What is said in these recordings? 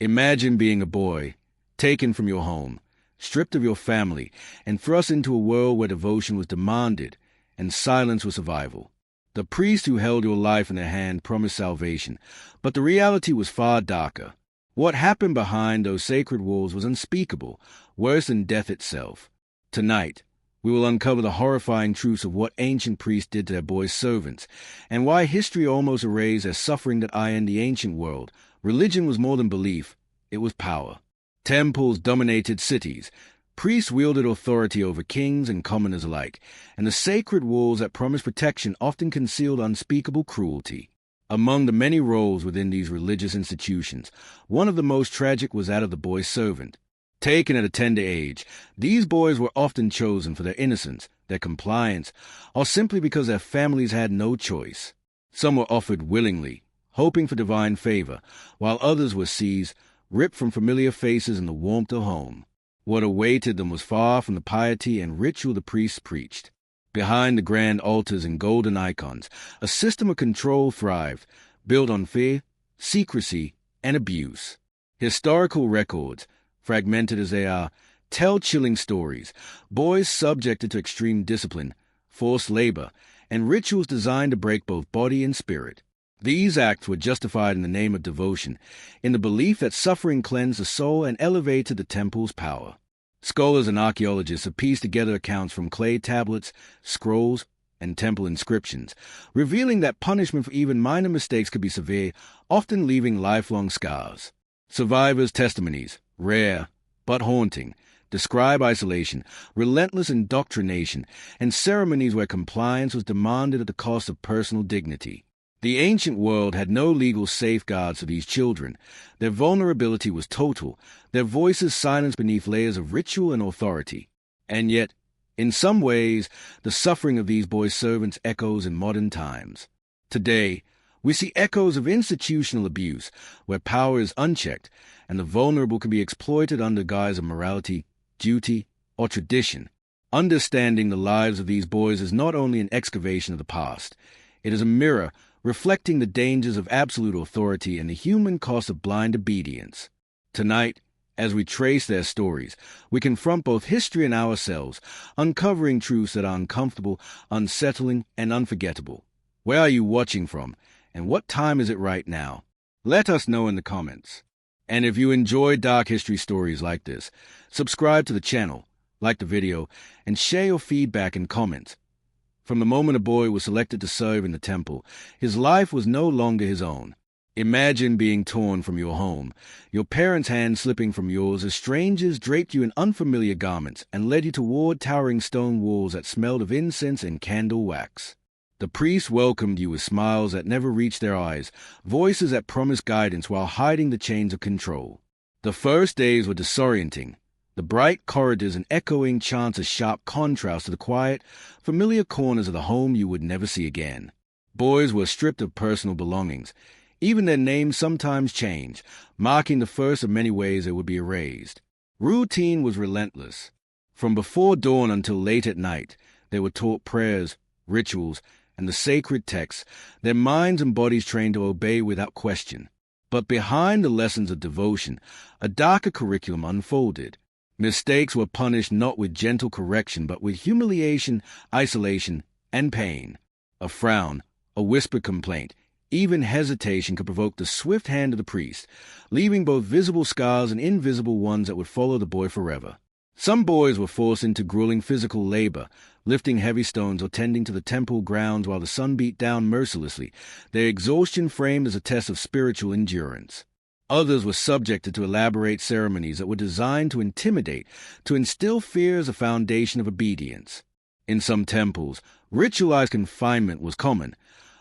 Imagine being a boy, taken from your home, stripped of your family, and thrust into a world where devotion was demanded and silence was survival. The priests who held your life in their hand promised salvation, but the reality was far darker. What happened behind those sacred walls was unspeakable, worse than death itself. Tonight, we will uncover the horrifying truths of what ancient priests did to their boys' servants, and why history almost erased their suffering that in the ancient world, religion was more than belief, it was power. Temples dominated cities. Priests wielded authority over kings and commoners alike, and the sacred walls that promised protection often concealed unspeakable cruelty. Among the many roles within these religious institutions, one of the most tragic was that of the boy servant. Taken at a tender age, these boys were often chosen for their innocence, their compliance, or simply because their families had no choice. Some were offered willingly, hoping for divine favor, while others were seized, ripped from familiar faces in the warmth of home. What awaited them was far from the piety and ritual the priests preached. Behind the grand altars and golden icons, a system of control thrived, built on fear, secrecy, and abuse. Historical records, fragmented as they are, tell chilling stories. Boys subjected to extreme discipline, forced labor, and rituals designed to break both body and spirit. These acts were justified in the name of devotion, in the belief that suffering cleansed the soul and elevated the temple's power. Scholars and archaeologists have pieced together accounts from clay tablets, scrolls, and temple inscriptions, revealing that punishment for even minor mistakes could be severe, often leaving lifelong scars. Survivors' testimonies, rare but haunting, describe isolation, relentless indoctrination, and ceremonies where compliance was demanded at the cost of personal dignity. The ancient world had no legal safeguards for these children. Their vulnerability was total, their voices silenced beneath layers of ritual and authority. And yet, in some ways, the suffering of these boy servants echoes in modern times. Today, we see echoes of institutional abuse, where power is unchecked and the vulnerable can be exploited under guise of morality, duty, or tradition. Understanding the lives of these boys is not only an excavation of the past, it is a mirror reflecting the dangers of absolute authority and the human cost of blind obedience. Tonight, as we trace their stories, we confront both history and ourselves, uncovering truths that are uncomfortable, unsettling, and unforgettable. Where are you watching from, and what time is it right now? Let us know in the comments. And if you enjoy dark history stories like this, subscribe to the channel, like the video, and share your feedback in comments. From the moment a boy was selected to serve in the temple, his life was no longer his own. Imagine being torn from your home, your parents' hands slipping from yours as strangers draped you in unfamiliar garments and led you toward towering stone walls that smelled of incense and candle wax. The priests welcomed you with smiles that never reached their eyes, voices that promised guidance while hiding the chains of control. The first days were disorienting. The bright corridors and echoing chants a sharp contrast to the quiet, familiar corners of the home you would never see again. Boys were stripped of personal belongings. Even their names sometimes changed, marking the first of many ways they would be erased. Routine was relentless. From before dawn until late at night, they were taught prayers, rituals, and the sacred texts, their minds and bodies trained to obey without question. But behind the lessons of devotion, a darker curriculum unfolded. Mistakes were punished not with gentle correction, but with humiliation, isolation, and pain. A frown, a whispered complaint, even hesitation could provoke the swift hand of the priest, leaving both visible scars and invisible ones that would follow the boy forever. Some boys were forced into grueling physical labor, lifting heavy stones or tending to the temple grounds while the sun beat down mercilessly, their exhaustion framed as a test of spiritual endurance. Others were subjected to elaborate ceremonies that were designed to intimidate, to instill fear as a foundation of obedience. In some temples, ritualized confinement was common.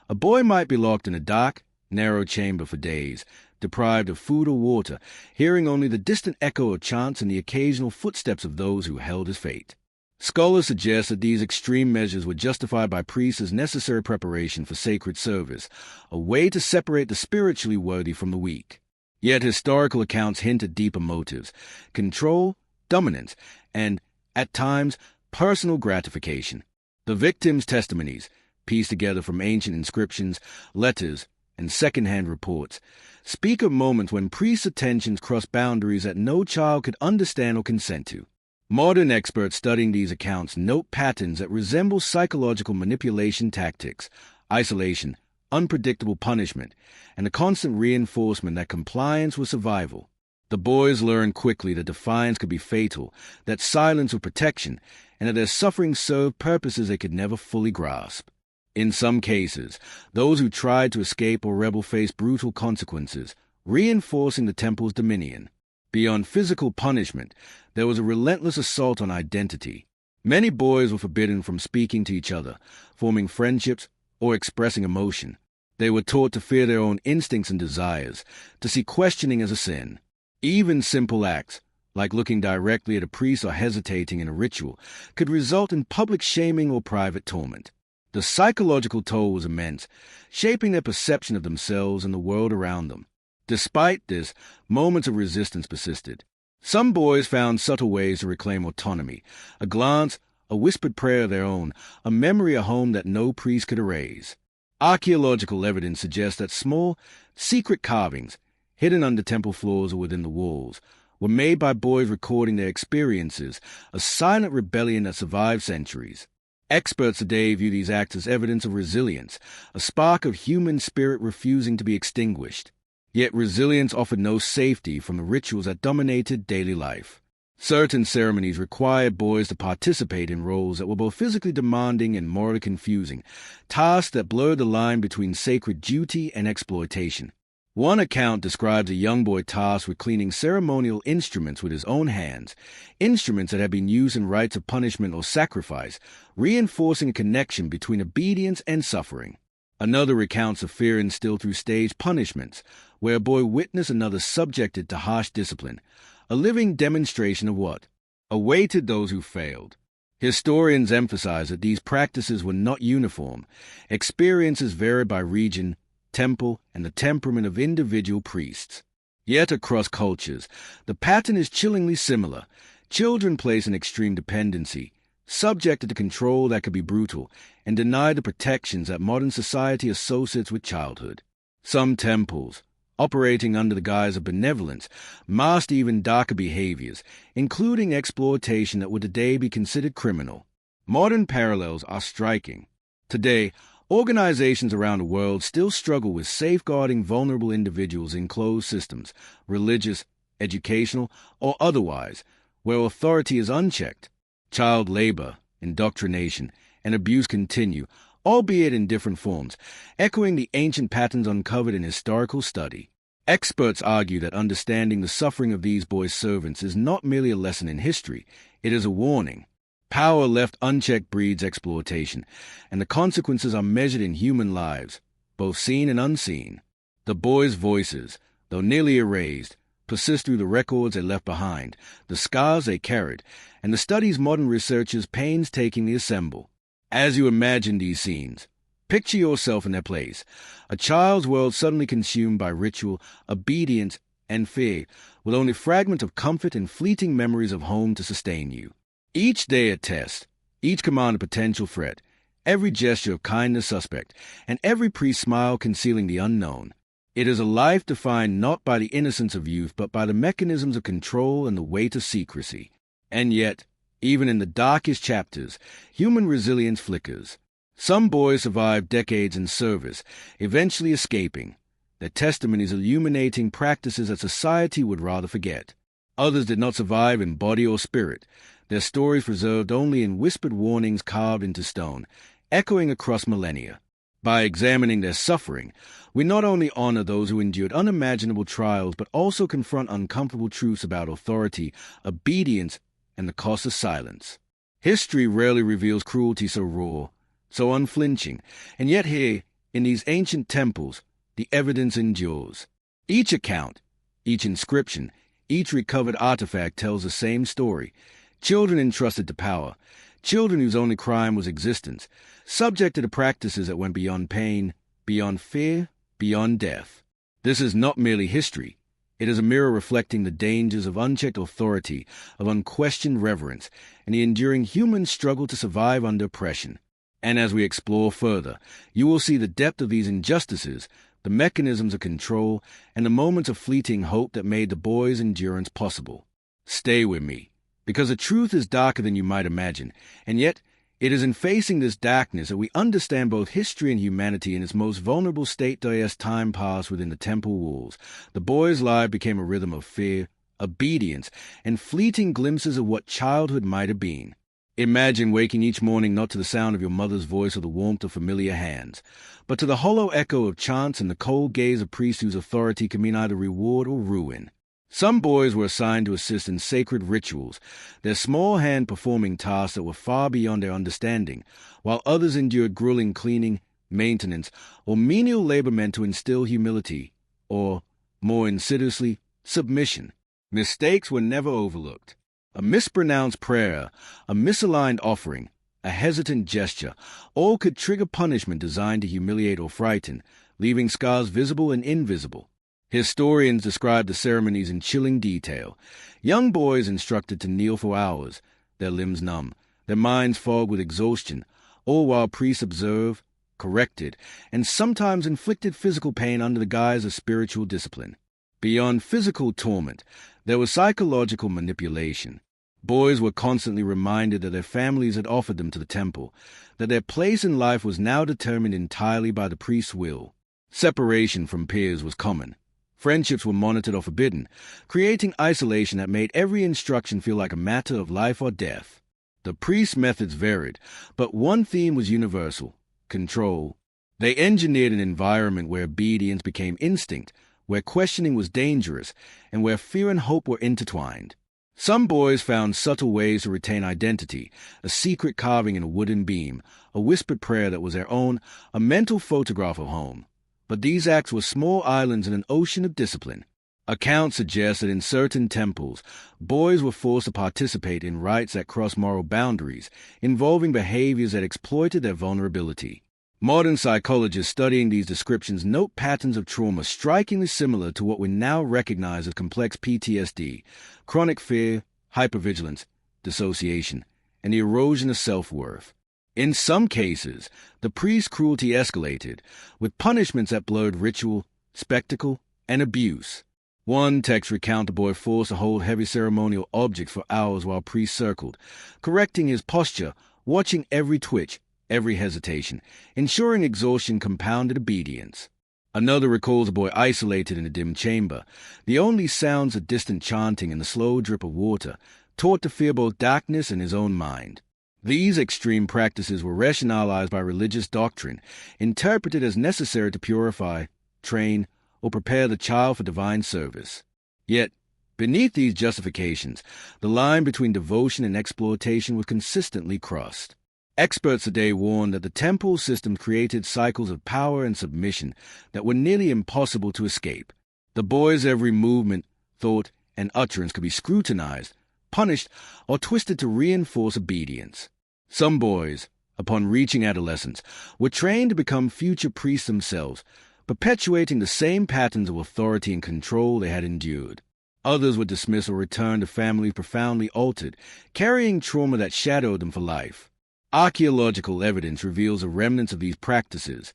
A boy might be locked in a dark, narrow chamber for days, deprived of food or water, hearing only the distant echo of chants and the occasional footsteps of those who held his fate. Scholars suggest that these extreme measures were justified by priests as necessary preparation for sacred service, a way to separate the spiritually worthy from the weak. Yet historical accounts hint at deeper motives: control, dominance, and, at times, personal gratification. The victims' testimonies, pieced together from ancient inscriptions, letters, and secondhand reports speak of moments when priests' attentions crossed boundaries that no child could understand or consent to. Modern experts studying these accounts note patterns that resemble psychological manipulation tactics, isolation, unpredictable punishment, and a constant reinforcement that compliance was survival. The boys learned quickly that defiance could be fatal, that silence was protection, and that their suffering served purposes they could never fully grasp. In some cases, those who tried to escape or rebel faced brutal consequences, reinforcing the temple's dominion. Beyond physical punishment, there was a relentless assault on identity. Many boys were forbidden from speaking to each other, forming friendships, or expressing emotion. They were taught to fear their own instincts and desires, to see questioning as a sin. Even simple acts, like looking directly at a priest or hesitating in a ritual, could result in public shaming or private torment. The psychological toll was immense, shaping their perception of themselves and the world around them. Despite this, moments of resistance persisted. Some boys found subtle ways to reclaim autonomy, a glance, a whispered prayer of their own, a memory of home that no priest could erase. Archaeological evidence suggests that small, secret carvings, hidden under temple floors or within the walls, were made by boys recording their experiences, a silent rebellion that survived centuries. Experts today view these acts as evidence of resilience, a spark of human spirit refusing to be extinguished. Yet resilience offered no safety from the rituals that dominated daily life. Certain ceremonies required boys to participate in roles that were both physically demanding and morally confusing, tasks that blurred the line between sacred duty and exploitation. One account describes a young boy tasked with cleaning ceremonial instruments with his own hands, instruments that had been used in rites of punishment or sacrifice, reinforcing a connection between obedience and suffering. Another recounts of fear instilled through staged punishments, where a boy witnessed another subjected to harsh discipline, a living demonstration of what awaited those who failed. Historians emphasize that these practices were not uniform. Experiences varied by region, temple, and the temperament of individual priests. Yet across cultures, the pattern is chillingly similar. Children placed in extreme dependency, subjected to control that could be brutal, and denied the protections that modern society associates with childhood. Some temples, operating under the guise of benevolence, masked even darker behaviors, including exploitation that would today be considered criminal. Modern parallels are striking. Today, organizations around the world still struggle with safeguarding vulnerable individuals in closed systems, religious, educational, or otherwise, where authority is unchecked. Child labor, indoctrination, and abuse continue, albeit in different forms, echoing the ancient patterns uncovered in historical study. Experts argue that understanding the suffering of these boys' servants is not merely a lesson in history, it is a warning. Power left unchecked breeds exploitation, and the consequences are measured in human lives, both seen and unseen. The boys' voices, though nearly erased, persist through the records they left behind, the scars they carried, and the studies modern researchers painstakingly assemble. As you imagine these scenes, picture yourself in their place, a child's world suddenly consumed by ritual, obedience, and fear, with only fragments of comfort and fleeting memories of home to sustain you. Each day a test, each command a potential threat, every gesture of kindness suspect, and every pre-smile concealing the unknown. It is a life defined not by the innocence of youth, but by the mechanisms of control and the weight of secrecy. And yet, even in the darkest chapters, human resilience flickers. Some boys survive decades in service, eventually escaping, their testimonies illuminating practices that society would rather forget. Others did not survive in body or spirit, their stories preserved only in whispered warnings carved into stone, echoing across millennia. By examining their suffering, we not only honor those who endured unimaginable trials, but also confront uncomfortable truths about authority, obedience, and the cost of silence. History rarely reveals cruelty so raw, so unflinching, and yet here, in these ancient temples, the evidence endures. Each account, each inscription, each recovered artifact tells the same story. Children entrusted to power, children whose only crime was existence, subjected to practices that went beyond pain, beyond fear, beyond death. This is not merely history. It is a mirror reflecting the dangers of unchecked authority, of unquestioned reverence, and the enduring human struggle to survive under oppression. And as we explore further, you will see the depth of these injustices, the mechanisms of control, and the moments of fleeting hope that made the boys' endurance possible. Stay with me, because the truth is darker than you might imagine, and yet it is in facing this darkness that we understand both history and humanity in its most vulnerable state. As time passed within the temple walls, the boys' life became a rhythm of fear, obedience, and fleeting glimpses of what childhood might have been. Imagine waking each morning not to the sound of your mother's voice or the warmth of familiar hands, but to the hollow echo of chants and the cold gaze of priests whose authority can mean either reward or ruin. Some boys were assigned to assist in sacred rituals, their small hand performing tasks that were far beyond their understanding, while others endured grueling cleaning, maintenance, or menial labor meant to instill humility, or, more insidiously, submission. Mistakes were never overlooked. A mispronounced prayer, a misaligned offering, a hesitant gesture, all could trigger punishment designed to humiliate or frighten, leaving scars visible and invisible. Historians describe the ceremonies in chilling detail. Young boys instructed to kneel for hours, their limbs numb, their minds fogged with exhaustion, all while priests observed, corrected, and sometimes inflicted physical pain under the guise of spiritual discipline. Beyond physical torment, there was psychological manipulation. Boys were constantly reminded that their families had offered them to the temple, that their place in life was now determined entirely by the priest's will. Separation from peers was common. Friendships were monitored or forbidden, creating isolation that made every instruction feel like a matter of life or death. The priest's methods varied, but one theme was universal: control. They engineered an environment where obedience became instinct, where questioning was dangerous, and where fear and hope were intertwined. Some boys found subtle ways to retain identity: a secret carving in a wooden beam, a whispered prayer that was their own, a mental photograph of home. But these acts were small islands in an ocean of discipline. Accounts suggest that in certain temples, boys were forced to participate in rites that crossed moral boundaries, involving behaviors that exploited their vulnerability. Modern psychologists studying these descriptions note patterns of trauma strikingly similar to what we now recognize as complex PTSD, chronic fear, hypervigilance, dissociation, and the erosion of self-worth. In some cases, the priest's cruelty escalated, with punishments that blurred ritual, spectacle, and abuse. One text recounts a boy forced to hold heavy ceremonial objects for hours while priest circled, correcting his posture, watching every twitch, every hesitation, ensuring exhaustion compounded obedience. Another recalls a boy isolated in a dim chamber, the only sounds of distant chanting and the slow drip of water, taught to fear both darkness and his own mind. These extreme practices were rationalized by religious doctrine, interpreted as necessary to purify, train, or prepare the child for divine service. Yet, beneath these justifications, the line between devotion and exploitation was consistently crossed. Experts today warn that the temple system created cycles of power and submission that were nearly impossible to escape. The boy's every movement, thought, and utterance could be scrutinized, punished, or twisted to reinforce obedience. Some boys, upon reaching adolescence, were trained to become future priests themselves, perpetuating the same patterns of authority and control they had endured. Others were dismissed or returned to families profoundly altered, carrying trauma that shadowed them for life. Archaeological evidence reveals the remnants of these practices: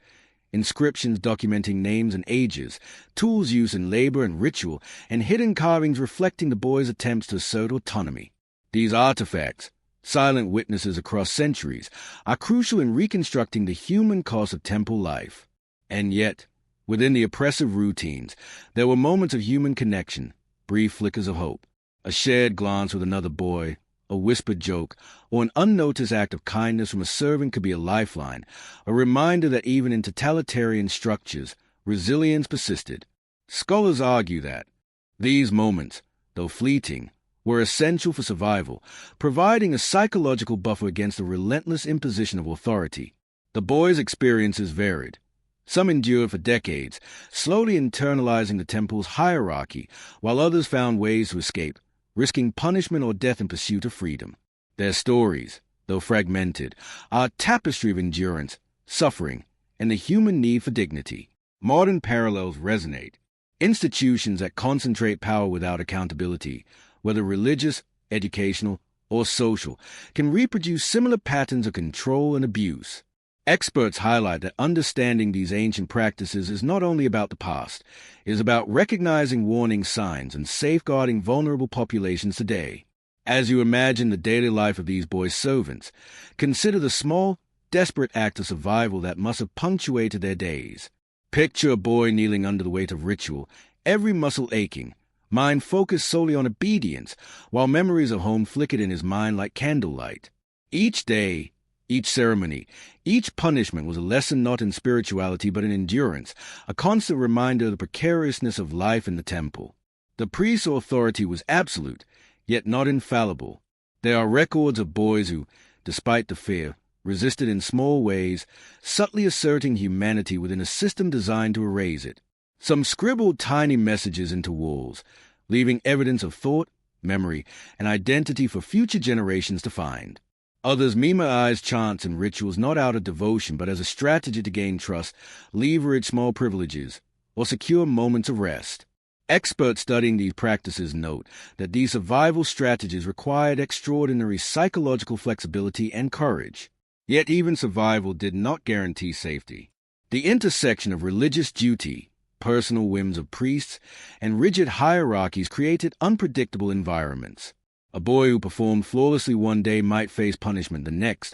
inscriptions documenting names and ages, tools used in labor and ritual, and hidden carvings reflecting the boys' attempts to assert autonomy. These artifacts, silent witnesses across centuries, are crucial in reconstructing the human cost of temple life. And yet, within the oppressive routines, there were moments of human connection, brief flickers of hope. A shared glance with another boy, a whispered joke, or an unnoticed act of kindness from a servant could be a lifeline, a reminder that even in totalitarian structures, resilience persisted. Scholars argue that these moments, though fleeting, were essential for survival, providing a psychological buffer against the relentless imposition of authority. The boys' experiences varied. Some endured for decades, slowly internalizing the temple's hierarchy, while others found ways to escape, risking punishment or death in pursuit of freedom. Their stories, though fragmented, are a tapestry of endurance, suffering, and the human need for dignity. Modern parallels resonate. Institutions that concentrate power without accountability, whether religious, educational, or social, can reproduce similar patterns of control and abuse. Experts highlight that understanding these ancient practices is not only about the past, it is about recognizing warning signs and safeguarding vulnerable populations today. As you imagine the daily life of these boy servants, consider the small, desperate act of survival that must have punctuated their days. Picture a boy kneeling under the weight of ritual, every muscle aching, mind focused solely on obedience, while memories of home flickered in his mind like candlelight. Each day, each ceremony, each punishment was a lesson not in spirituality but in endurance, a constant reminder of the precariousness of life in the temple. The priest's authority was absolute, yet not infallible. There are records of boys who, despite the fear, resisted in small ways, subtly asserting humanity within a system designed to erase it. Some scribbled tiny messages into walls, leaving evidence of thought, memory, and identity for future generations to find. Others memorized chants and rituals not out of devotion but as a strategy to gain trust, leverage small privileges, or secure moments of rest. Experts studying these practices note that these survival strategies required extraordinary psychological flexibility and courage. Yet even survival did not guarantee safety. The intersection of religious duty, personal whims of priests, and rigid hierarchies created unpredictable environments. A boy who performed flawlessly one day might face punishment the next,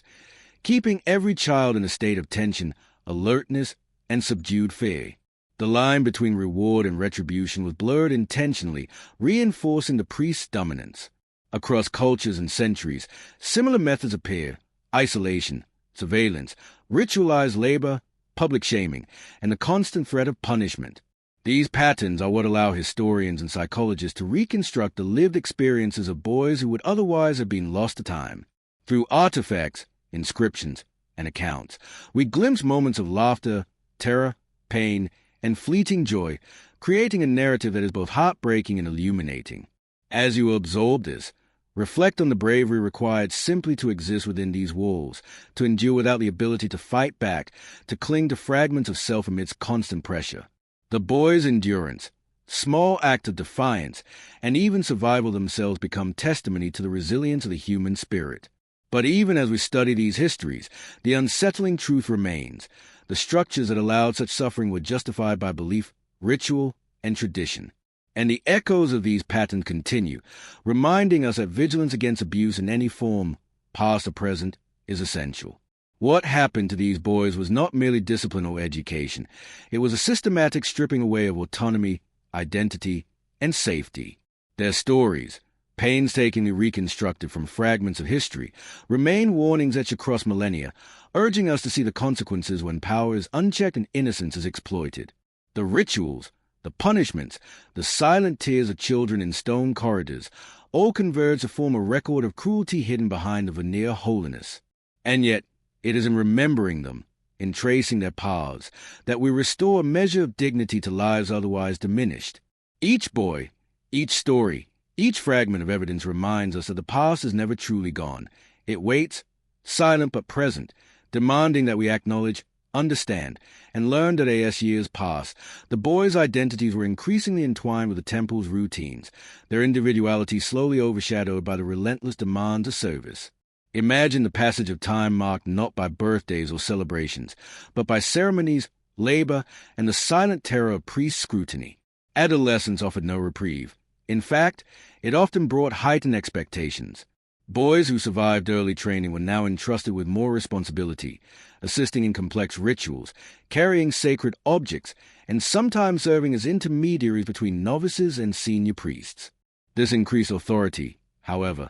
keeping every child in a state of tension, alertness, and subdued fear. The line between reward and retribution was blurred intentionally, reinforcing the priest's dominance. Across cultures and centuries, similar methods appear: isolation, surveillance, ritualized labor, public shaming, and the constant threat of punishment. These patterns are what allow historians and psychologists to reconstruct the lived experiences of boys who would otherwise have been lost to time. Through artifacts, inscriptions, and accounts, we glimpse moments of laughter, terror, pain, and fleeting joy, creating a narrative that is both heartbreaking and illuminating. As you absorb this, reflect on the bravery required simply to exist within these walls, to endure without the ability to fight back, to cling to fragments of self amidst constant pressure. The boys' endurance, small act of defiance, and even survival themselves become testimony to the resilience of the human spirit. But even as we study these histories, the unsettling truth remains. The structures that allowed such suffering were justified by belief, ritual, and tradition. And the echoes of these patterns continue, reminding us that vigilance against abuse in any form, past or present, is essential. What happened to these boys was not merely discipline or education. It was a systematic stripping away of autonomy, identity, and safety. Their stories, painstakingly reconstructed from fragments of history, remain warnings etched across millennia, urging us to see the consequences when power is unchecked and innocence is exploited. The rituals, the punishments, the silent tears of children in stone corridors, all converge to form a record of cruelty hidden behind the veneer of holiness. And yet, it is in remembering them, in tracing their paths, that we restore a measure of dignity to lives otherwise diminished. Each boy, each story, each fragment of evidence reminds us that the past is never truly gone. It waits, silent but present, demanding that we acknowledge, understand, and learn that as years pass, the boys' identities were increasingly entwined with the temple's routines, their individuality slowly overshadowed by the relentless demands of service. Imagine the passage of time marked not by birthdays or celebrations, but by ceremonies, labor, and the silent terror of priest scrutiny. Adolescence offered no reprieve. In fact, it often brought heightened expectations. Boys who survived early training were now entrusted with more responsibility, assisting in complex rituals, carrying sacred objects, and sometimes serving as intermediaries between novices and senior priests. This increased authority, however,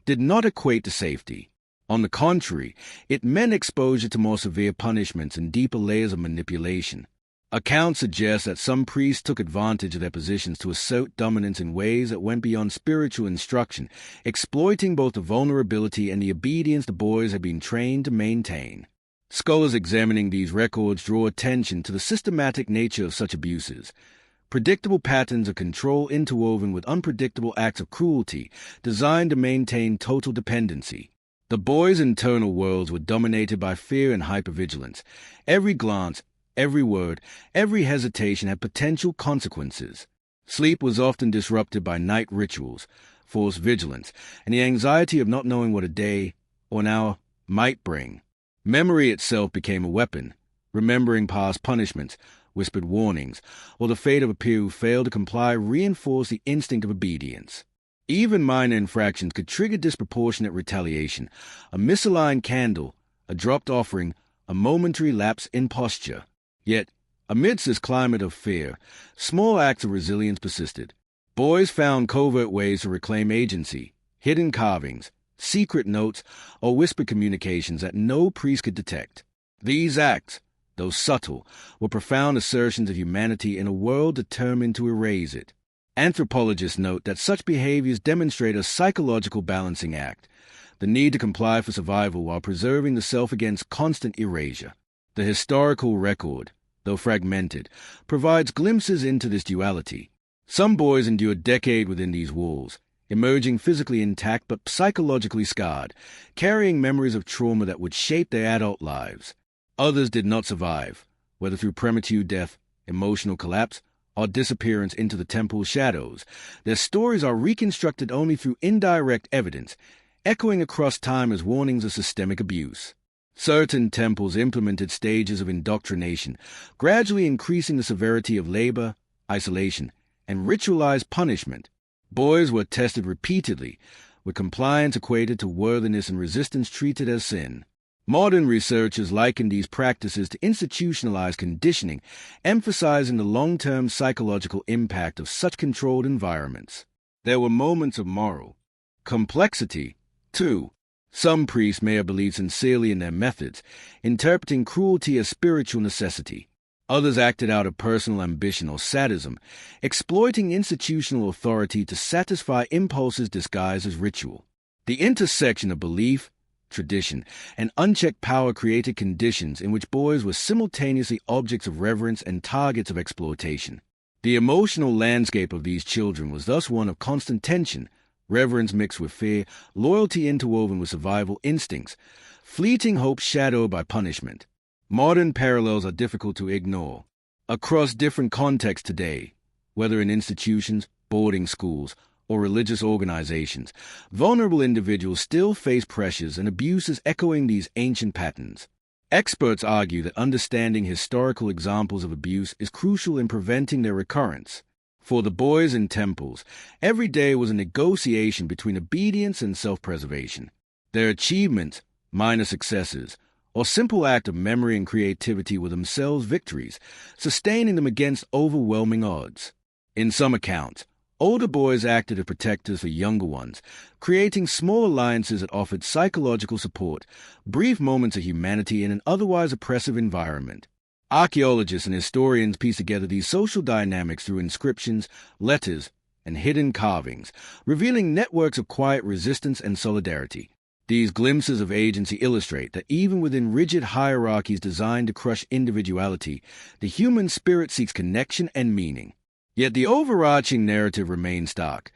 did not equate to safety. On the contrary, it meant exposure to more severe punishments and deeper layers of manipulation. Accounts suggest that some priests took advantage of their positions to assert dominance in ways that went beyond spiritual instruction, exploiting both the vulnerability and the obedience the boys had been trained to maintain. Scholars examining these records draw attention to the systematic nature of such abuses. Predictable patterns of control interwoven with unpredictable acts of cruelty designed to maintain total dependency. The boys' internal worlds were dominated by fear and hypervigilance. Every glance, every word, every hesitation had potential consequences. Sleep was often disrupted by night rituals, forced vigilance, and the anxiety of not knowing what a day or an hour might bring. Memory itself became a weapon, remembering past punishments, whispered warnings, or the fate of a peer who failed to comply reinforced the instinct of obedience. Even minor infractions could trigger disproportionate retaliation: a misaligned candle, a dropped offering, a momentary lapse in posture. Yet, amidst this climate of fear, small acts of resilience persisted. Boys found covert ways to reclaim agency: hidden carvings, secret notes, or whispered communications that no priest could detect. These acts, though subtle, were profound assertions of humanity in a world determined to erase it. Anthropologists note that such behaviors demonstrate a psychological balancing act: the need to comply for survival while preserving the self against constant erasure. The historical record, though fragmented, provides glimpses into this duality. Some boys endure decades within these walls, emerging physically intact but psychologically scarred, carrying memories of trauma that would shape their adult lives. Others did not survive, whether through premature death, emotional collapse, or disappearance into the temple's shadows. Their stories are reconstructed only through indirect evidence, echoing across time as warnings of systemic abuse. Certain temples implemented stages of indoctrination, gradually increasing the severity of labor, isolation, and ritualized punishment. Boys were tested repeatedly, with compliance equated to worthiness and resistance treated as sin. Modern researchers liken these practices to institutionalized conditioning, emphasizing the long-term psychological impact of such controlled environments. There were moments of moral complexity, too. Some priests may have believed sincerely in their methods, interpreting cruelty as spiritual necessity. Others acted out of personal ambition or sadism, exploiting institutional authority to satisfy impulses disguised as ritual. The intersection of belief, tradition, and unchecked power created conditions in which boys were simultaneously objects of reverence and targets of exploitation. The emotional landscape of these children was thus one of constant tension: reverence mixed with fear, loyalty interwoven with survival instincts, fleeting hope shadowed by punishment. Modern parallels are difficult to ignore. Across different contexts today, whether in institutions, boarding schools, or religious organizations, vulnerable individuals still face pressures and abuses echoing these ancient patterns. Experts argue that understanding historical examples of abuse is crucial in preventing their recurrence. For the boys in temples, every day was a negotiation between obedience and self-preservation. Their achievements, minor successes, or simple act of memory and creativity were themselves victories, sustaining them against overwhelming odds. In some accounts, older boys acted as protectors for younger ones, creating small alliances that offered psychological support, brief moments of humanity in an otherwise oppressive environment. Archaeologists and historians piece together these social dynamics through inscriptions, letters, and hidden carvings, revealing networks of quiet resistance and solidarity. These glimpses of agency illustrate that even within rigid hierarchies designed to crush individuality, the human spirit seeks connection and meaning. Yet the overarching narrative remains stark.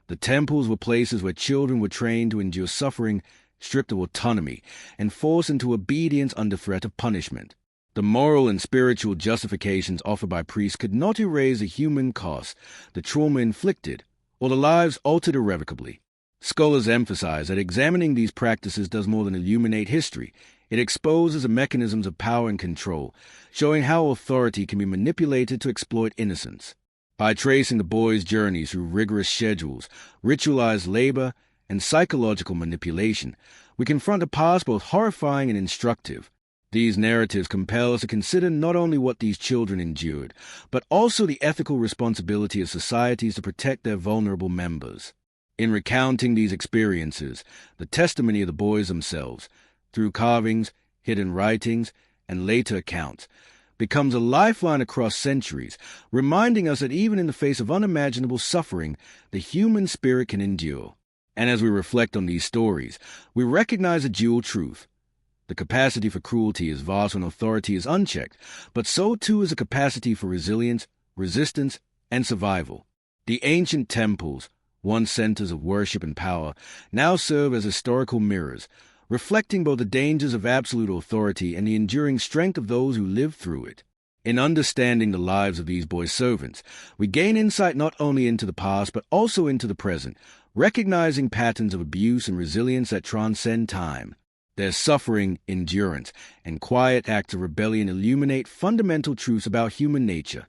The temples were places where children were trained to endure suffering, stripped of autonomy, and forced into obedience under threat of punishment. The moral and spiritual justifications offered by priests could not erase the human cost, the trauma inflicted, or the lives altered irrevocably. Scholars emphasize that examining these practices does more than illuminate history. It exposes the mechanisms of power and control, showing how authority can be manipulated to exploit innocence. By tracing the boys' journeys through rigorous schedules, ritualized labor, and psychological manipulation, we confront a past both horrifying and instructive. These narratives compel us to consider not only what these children endured, but also the ethical responsibility of societies to protect their vulnerable members. In recounting these experiences, the testimony of the boys themselves, through carvings, hidden writings, and later accounts, becomes a lifeline across centuries, reminding us that even in the face of unimaginable suffering, the human spirit can endure. And as we reflect on these stories, we recognize a dual truth. The capacity for cruelty is vast when authority is unchecked, but so too is the capacity for resilience, resistance, and survival. The ancient temples, once centers of worship and power, now serve as historical mirrors, reflecting both the dangers of absolute authority and the enduring strength of those who lived through it. In understanding the lives of these boy servants, we gain insight not only into the past but also into the present, recognizing patterns of abuse and resilience that transcend time. Their suffering, endurance, and quiet acts of rebellion illuminate fundamental truths about human nature: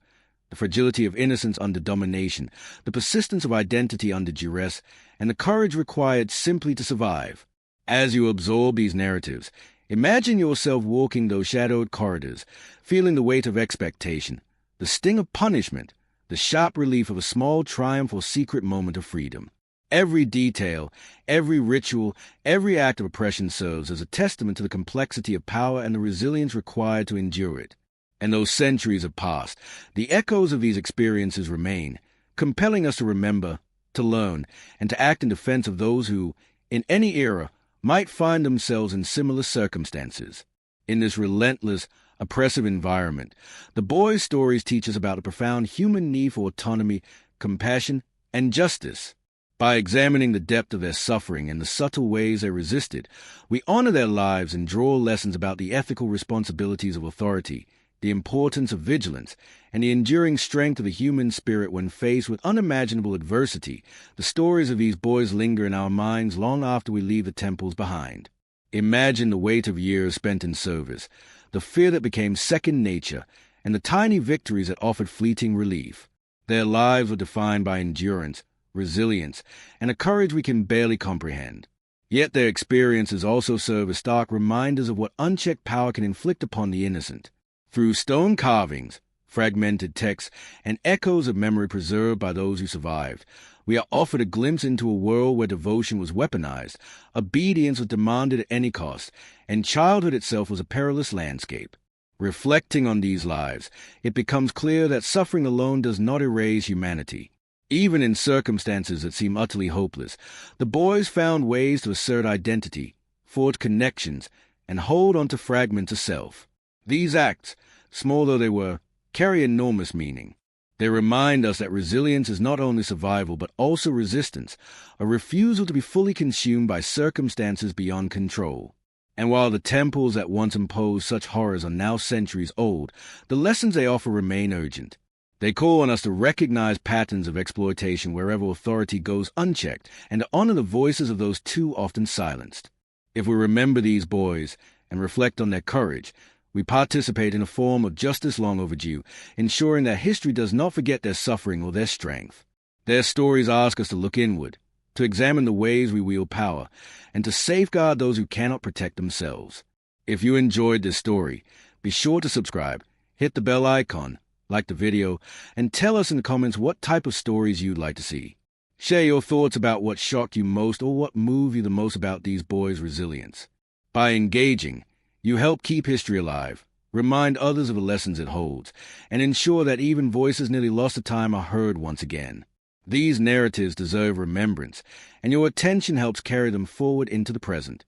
the fragility of innocence under domination, the persistence of identity under duress, and the courage required simply to survive. As you absorb these narratives, imagine yourself walking those shadowed corridors, feeling the weight of expectation, the sting of punishment, the sharp relief of a small triumph or secret moment of freedom. Every detail, every ritual, every act of oppression serves as a testament to the complexity of power and the resilience required to endure it. And though centuries have passed, the echoes of these experiences remain, compelling us to remember, to learn, and to act in defense of those who, in any era, might find themselves in similar circumstances. In this relentless, oppressive environment, the boys' stories teach us about a profound human need for autonomy, compassion, and justice. By examining the depth of their suffering and the subtle ways they resisted, we honor their lives and draw lessons about the ethical responsibilities of authority, the importance of vigilance, and the enduring strength of the human spirit when faced with unimaginable adversity. The stories of these boys linger in our minds long after we leave the temples behind. Imagine the weight of years spent in service, the fear that became second nature, and the tiny victories that offered fleeting relief. Their lives were defined by endurance, resilience, and a courage we can barely comprehend. Yet their experiences also serve as stark reminders of what unchecked power can inflict upon the innocent. Through stone carvings, fragmented texts, and echoes of memory preserved by those who survived, we are offered a glimpse into a world where devotion was weaponized, obedience was demanded at any cost, and childhood itself was a perilous landscape. Reflecting on these lives, it becomes clear that suffering alone does not erase humanity. Even in circumstances that seem utterly hopeless, the boys found ways to assert identity, forge connections, and hold on to fragments of self. These acts, small though they were, carry enormous meaning. They remind us that resilience is not only survival but also resistance, a refusal to be fully consumed by circumstances beyond control. And while the temples that once imposed such horrors are now centuries old, the lessons they offer remain urgent. They call on us to recognize patterns of exploitation wherever authority goes unchecked and to honor the voices of those too often silenced. If we remember these boys and reflect on their courage, we participate in a form of justice long overdue, ensuring that history does not forget their suffering or their strength. Their stories ask us to look inward, to examine the ways we wield power, and to safeguard those who cannot protect themselves. If you enjoyed this story, be sure to subscribe, hit the bell icon, like the video, and tell us in the comments what type of stories you'd like to see. Share your thoughts about what shocked you most or what moved you the most about these boys' resilience. By engaging, you help keep history alive, remind others of the lessons it holds, and ensure that even voices nearly lost to time are heard once again. These narratives deserve remembrance, and your attention helps carry them forward into the present.